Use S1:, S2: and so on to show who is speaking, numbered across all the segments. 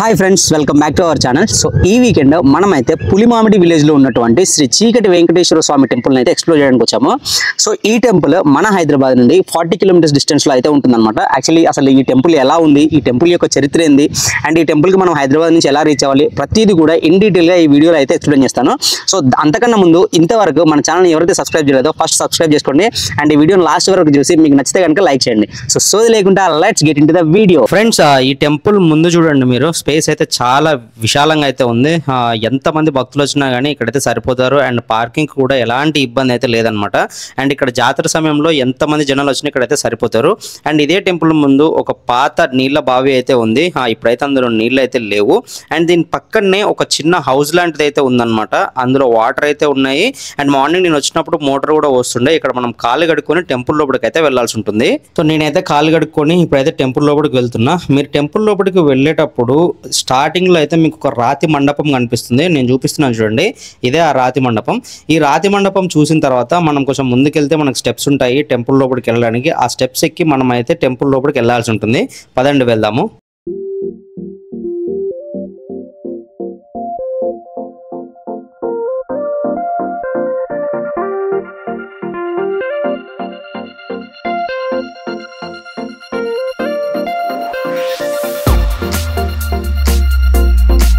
S1: Hi friends, welcome back to our channel. So ఈ weekend మనమైతే పులిమామిడి విలేజ్లో ఉన్నటువంటి శ్రీ చీకటి వెంకటేశ్వర స్వామి టెంపుల్ని అయితే ఎక్స్ప్లోర్ చేయడానికి వచ్చాము. సో ఈ టెంపుల్ మన హైదరాబాద్ నుండి 40 కిలోమీటర్స్ డిస్టెన్స్లో అయితే ఉంటుందన్నమాట. యాక్చువల్లీ అసలు ఈ టెంపుల్ ఎలా ఉంది, ఈ టెంపుల్ యొక్క చరిత్ర ఏంది, అండ్ ఈ టెంపుల్కి మనం హైదరాబాద్ నుంచి ఎలా రీచ్ అవ్వాలి, ప్రతిదీ కూడా ఇన్ డీటెయిల్గా ఈ వీడియోలో అయితే ఎక్స్ప్లెయిన్ చేస్తాను. సో అంతకన్నా ముందు ఇంతవరకు మన ఛానల్ ఎవరైతే సబ్స్క్రైబ్ చేయలేదో ఫస్ట్ సబ్స్క్రైబ్ చేసుకోండి, అండ్ ఈ వీడియోని లాస్ట్ వరకు చూసి మీకు నచ్చితే కనుక లైక్ చేయండి. సో సోది లేకుండా let's get into the video. Friends, ఈ టెంపుల్ ముందు చూడండి మీరు, స్పేస్ అయితే చాలా విశాలంగా అయితే ఉంది. ఎంతమంది భక్తులు వచ్చినా కానీ ఇక్కడైతే సరిపోతారు, అండ్ పార్కింగ్ కూడా ఎలాంటి ఇబ్బంది అయితే లేదనమాట. అండ్ ఇక్కడ జాతర సమయంలో ఎంతమంది జనాలు వచ్చినా ఇక్కడైతే సరిపోతారు. అండ్ ఇదే టెంపుల్ ముందు ఒక పాత నీళ్ళ బావి అయితే ఉంది. ఇప్పుడైతే అందులో నీళ్ళు అయితే లేవు. అండ్ దీని పక్కనే ఒక చిన్న హౌస్ లాంటిది అయితే ఉందన్నమాట. అందులో వాటర్ అయితే ఉన్నాయి. అండ్ మార్నింగ్ నేను వచ్చినప్పుడు మోటార్ కూడా వస్తుండే. ఇక్కడ మనం కాలు కడుక్కొని టెంపుల్ లోపలికి అయితే వెళ్లాల్సి ఉంటుంది. సో నేనైతే కాలు కడుక్కొని ఇప్పుడైతే టెంపుల్ లోపలికి వెళ్తున్నా. మీరు టెంపుల్ లోపలికి వెళ్ళేటప్పుడు స్టార్టింగ్ లో అయితే మీకు ఒక రాతి మండపం కనిపిస్తుంది. నేను చూపిస్తున్నాను చూడండి, ఇదే ఆ రాతి మండపం. ఈ రాతి మండపం చూసిన తర్వాత మనం కొంచెం ముందుకెళ్తే మనకు స్టెప్స్ ఉంటాయి టెంపుల్ లోపలికి వెళ్ళడానికి. ఆ స్టెప్స్ ఎక్కి మనం అయితే టెంపుల్ లోపలికి వెళ్ళాల్సి ఉంటుంది. పదండి వెళ్దాము.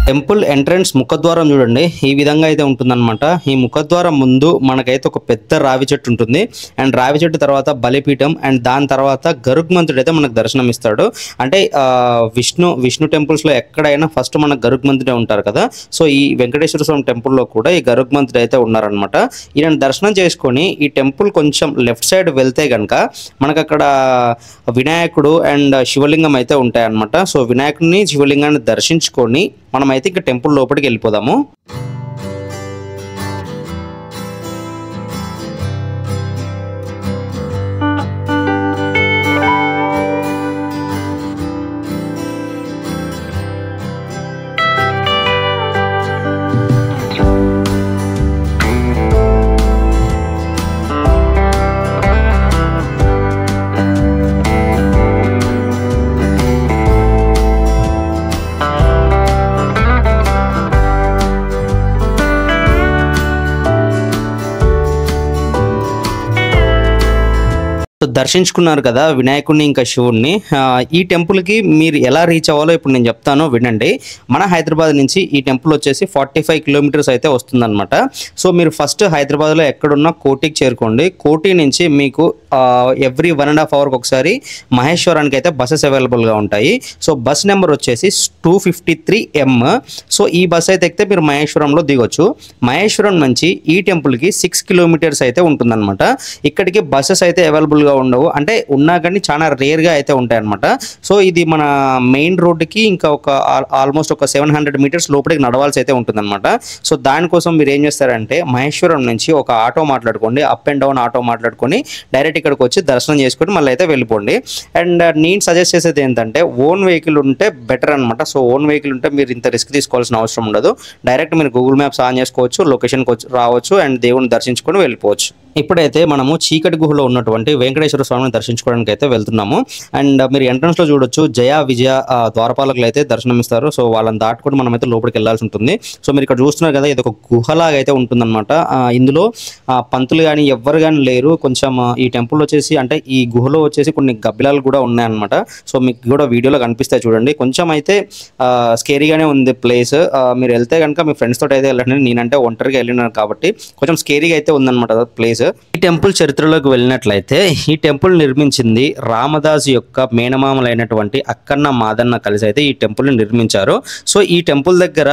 S1: టెంపుల్ ఎంట్రన్స్ ముఖద్వారం చూడండి, ఈ విధంగా అయితే ఉంటుందన్నమాట. ఈ ముఖద్వారం ముందు మనకైతే ఒక పెద్ద రావి చెట్టు ఉంటుంది. అండ్ రావి చెట్టు తర్వాత బలిపీఠం, అండ్ దాని తర్వాత గరుగ్మంతుడు అయితే మనకు దర్శనం ఇస్తాడు. అంటే విష్ణు టెంపుల్స్లో ఎక్కడైనా ఫస్ట్ మనకు గరుగ్మంతుడే ఉంటారు కదా. సో ఈ వెంకటేశ్వర స్వామి టెంపుల్లో కూడా ఈ గరుగ్మంతుడు అయితే ఉన్నారనమాట. ఈయన దర్శనం చేసుకొని ఈ టెంపుల్ కొంచెం లెఫ్ట్ సైడ్ వెళ్తే కనుక మనకు అక్కడ వినాయకుడు అండ్ శివలింగం అయితే ఉంటాయన్నమాట. సో వినాయకుడిని శివలింగాన్ని దర్శించుకొని మనమైతే ఇక టెంపుల్ లోపలికి వెళ్ళిపోదాము. దర్శించుకున్నారు కదా వినాయకుడిని ఇంకా శివుడిని. ఈ టెంపుల్కి మీరు ఎలా రీచ్ అవ్వాలో ఇప్పుడు నేను చెప్తాను, వినండి. మన హైదరాబాద్ నుంచి ఈ టెంపుల్ వచ్చేసి 45 కిలోమీటర్స్ అయితే వస్తుందన్నమాట. సో మీరు ఫస్ట్ హైదరాబాద్లో ఎక్కడున్నా కోటికి చేరుకోండి. కోటి నుంచి మీకు ఎవ్రీ 1.5 అవర్కి ఒకసారి మహేశ్వరానికి అయితే బస్సెస్ అవైలబుల్గా ఉంటాయి. సో బస్ నెంబర్ వచ్చేసి 253M. సో ఈ బస్ అయితే ఎక్కితే మీరు మహేశ్వరంలో దిగొచ్చు. మహేశ్వరం నుంచి ఈ టెంపుల్కి 6 కిలోమీటర్స్ అయితే ఉంటుందన్నమాట. ఇక్కడికి బస్సెస్ అయితే అవైలబుల్గా ఉండవు, అంటే ఉన్నా కానీ చాలా రేర్గా అయితే ఉంటాయి అనమాట. సో ఇది మన మెయిన్ రోడ్డుకి ఇంకా ఆల్మోస్ట్ ఒక 700 మీటర్స్ లోపలికి నడవాల్సి అయితే ఉంటుందన్నమాట. సో దానికోసం మీరు ఏం చేస్తారంటే మహేశ్వరం నుంచి ఒక ఆటో మాట్లాడుకోండి, అప్ అండ్ డౌన్ ఆటో మాట్లాడుకొని డైరెక్ట్ ఇక్కడికి వచ్చి దర్శనం చేసుకొని మళ్ళీ అయితే వెళ్ళిపోండి. అండ్ నేను సజెస్ట్ చేసేది ఏంటంటే ఓన్ వెహికల్ ఉంటే బెటర్ అనమాట. సో ఓన్ వెహికల్ ఉంటే మీరు ఇంత రిస్క్ తీసుకోవాల్సిన అవసరం ఉండదు. డైరెక్ట్ మీరు గూగుల్ మ్యాప్స్ ఆన్ చేసుకోవచ్చు, లొకేషన్కి రావచ్చు, అండ్ దేవుని దర్శించుకొని వెళ్ళిపోవచ్చు. ఇప్పుడైతే మనము చీకటి గుహలో ఉన్నటువంటి వెంకటేశ్వర స్వామిని దర్శించుకోవడానికి అయితే వెళ్తున్నాము. అండ్ మీరు ఎంట్రన్స్ లో చూడొచ్చు, జయ విజయ ద్వారపాలకులు అయితే దర్శనమిస్తారు. సో వాళ్ళని దాటుకొని మనం అయితే లోపలికి వెళ్ళాల్సి ఉంటుంది. సో మీరు ఇక్కడ చూస్తున్నారు కదా, ఇది ఒక గుహలాగా అయితే ఉంటుందన్నమాట. ఇందులో పంతులు కానీ ఎవ్వరు కానీ లేరు. కొంచెం ఈ టెంపుల్ వచ్చేసి అంటే ఈ గుహలో వచ్చేసి కొన్ని గబ్బిలాలు కూడా ఉన్నాయన్నమాట. సో మీకు కూడా వీడియోలో కనిపిస్తాయి చూడండి. కొంచెం అయితే స్కేరీగానే ఉంది ప్లేస్. మీరు వెళ్తే కనుక మీ ఫ్రెండ్స్ తోటి అయితే వెళ్ళండి. నేనంటే ఒంటరిగా వెళ్ళినాను కాబట్టి కొంచెం స్కేరీగా అయితే ఉందన్నమాట ప్లేస్. ఈ టెంపుల్ చరిత్రలోకి వెళ్ళినట్లయితే ఈ టెంపుల్ నిర్మించింది రామదాసు యొక్క మేనమామలైనటువంటి అక్కన్న మాదన్న కలిసి అయితే ఈ టెంపుల్ నిర్మించారు. సో ఈ టెంపుల్ దగ్గర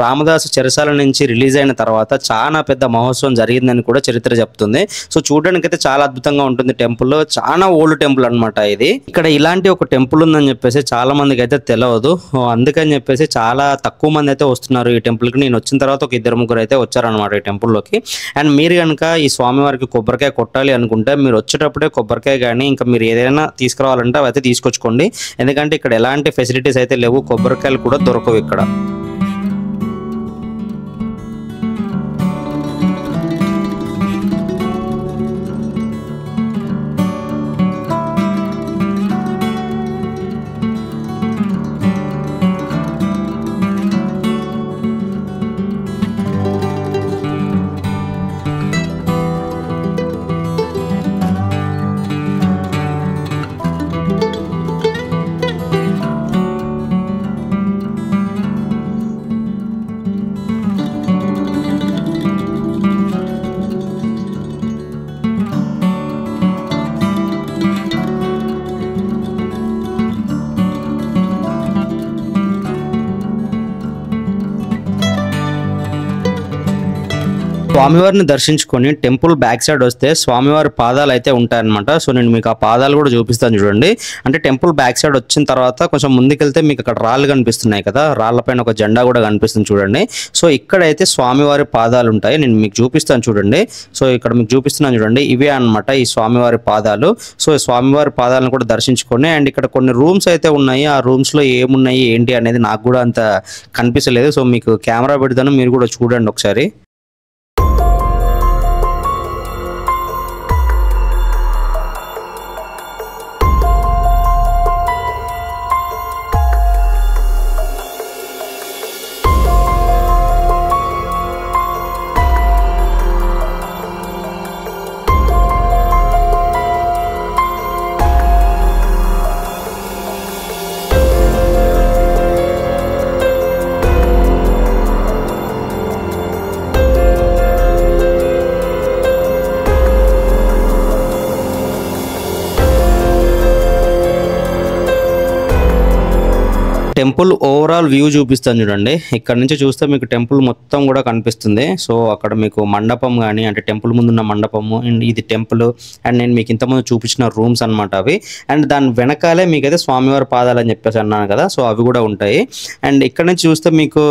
S1: రామదాసు చెరసాల నుంచి రిలీజ్ అయిన తర్వాత చాలా పెద్ద మహోత్సవం జరిగిందని కూడా చరిత్ర చెప్తుంది. సో చూడడానికి అయితే చాలా అద్భుతంగా ఉంటుంది టెంపుల్. చాలా ఓల్డ్ టెంపుల్ అనమాట ఇది. ఇక్కడ ఇలాంటి ఒక టెంపుల్ ఉందని చెప్పేసి చాలా మందికి అయితే తెలియదు. అందుకని చెప్పేసి చాలా తక్కువ మంది అయితే వస్తున్నారు ఈ టెంపుల్కి. నేను వచ్చిన తర్వాత ఒక 2-3 అయితే వచ్చారనమాట ఈ టెంపుల్లోకి. అండ్ మీరు కనుక ఈ స్వామివారి కొబ్బరికాయ కొట్టాలి అనుకుంటే మీరు వచ్చేటప్పుడే కొబ్బరికాయ కానీ ఇంకా మీరు ఏదైనా తీసుకురావాలంటే అవి అయితే తీసుకొచ్చుకోండి. ఎందుకంటే ఇక్కడ ఎలాంటి ఫెసిలిటీస్ అయితే లేవు, కొబ్బరికాయలు కూడా దొరకవు ఇక్కడ. స్వామివారిని దర్శించుకొని టెంపుల్ బ్యాక్ సైడ్ వస్తే స్వామివారి పాదాలు అయితే ఉంటాయన్నమాట. సో నేను మీకు ఆ పాదాలు కూడా చూపిస్తాను చూడండి. అంటే టెంపుల్ బ్యాక్ సైడ్ వచ్చిన తర్వాత కొంచెం ముందుకెళ్తే మీకు అక్కడ రాళ్ళు కనిపిస్తున్నాయి కదా, రాళ్ళపైన ఒక జెండా కూడా కనిపిస్తుంది చూడండి. సో ఇక్కడైతే స్వామివారి పాదాలు ఉంటాయి, నేను మీకు చూపిస్తాను చూడండి. సో ఇక్కడ మీకు చూపిస్తున్నాను చూడండి, ఇవే అన్నమాట ఈ స్వామివారి పాదాలు. సో స్వామివారి పాదాలను కూడా దర్శించుకొని, అండ్ ఇక్కడ కొన్ని రూమ్స్ అయితే ఉన్నాయి. ఆ రూమ్స్ లో ఏమున్నాయి ఏంటి అనేది నాకు కూడా అంత కనిపించలేదు. సో మీకు కెమెరా పెడతాను, మీరు కూడా చూడండి ఒకసారి. టెంపుల్ ఓవరాల్ వ్యూ చూపిస్తాను చూడండి. ఇక్కడ నుంచి చూస్తే మీకు టెంపుల్ మొత్తం కూడా కనిపిస్తుంది. సో అక్కడ మీకు మండపం కానీ, అంటే టెంపుల్ ముందున్న మండపము, అండ్ ఇది టెంపుల్, అండ్ నేను మీకు ఇంతకుముందు చూపించిన రూమ్స్ అనమాట అవి. అండ్ దాని వెనకాలే మీకైతే స్వామివారి పాదాలు అని చెప్పేసి అన్నాను కదా, సో అవి కూడా ఉంటాయి. అండ్ ఇక్కడ నుంచి చూస్తే మీకు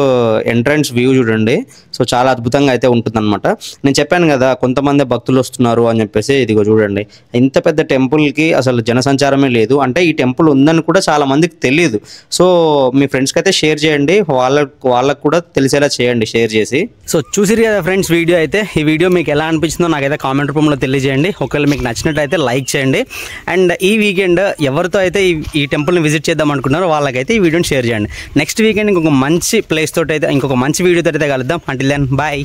S1: ఎంట్రన్స్ వ్యూ చూడండి. సో చాలా అద్భుతంగా అయితే ఉంటుందన్నమాట. నేను చెప్పాను కదా కొంతమంది భక్తులు వస్తున్నారు అని చెప్పేసి, ఇదిగో చూడండి, ఇంత పెద్ద టెంపుల్కి అసలు జనసంచారమే లేదు. అంటే ఈ టెంపుల్ ఉందని కూడా చాలా మందికి తెలియదు. సో మీ ఫ్రెండ్స్కి అయితే షేర్ చేయండి, వాళ్ళకు కూడా తెలిసేలా చేయండి షేర్ చేసి. సో చూసిరు కదా ఫ్రెండ్స్ వీడియో అయితే. ఈ వీడియో మీకు ఎలా అనిపించిందో నాకైతే కామెంట్ రూపంలో తెలియజేయండి. ఒకవేళ మీకు నచ్చినట్టయితే లైక్ చేయండి. అండ్ ఈ వీకెండ్ ఎవరితో అయితే ఈ టెంపుల్ని విజిట్ చేద్దాం అనుకున్నారో వాళ్ళకైతే ఈ వీడియోని షేర్ చేయండి. నెక్స్ట్ వీకెండ్ ఇంకొక మంచి ప్లేస్ తోటి అయితే, ఇంకొక మంచి వీడియో తోటి అయితే కలుద్దాం. Until then bye.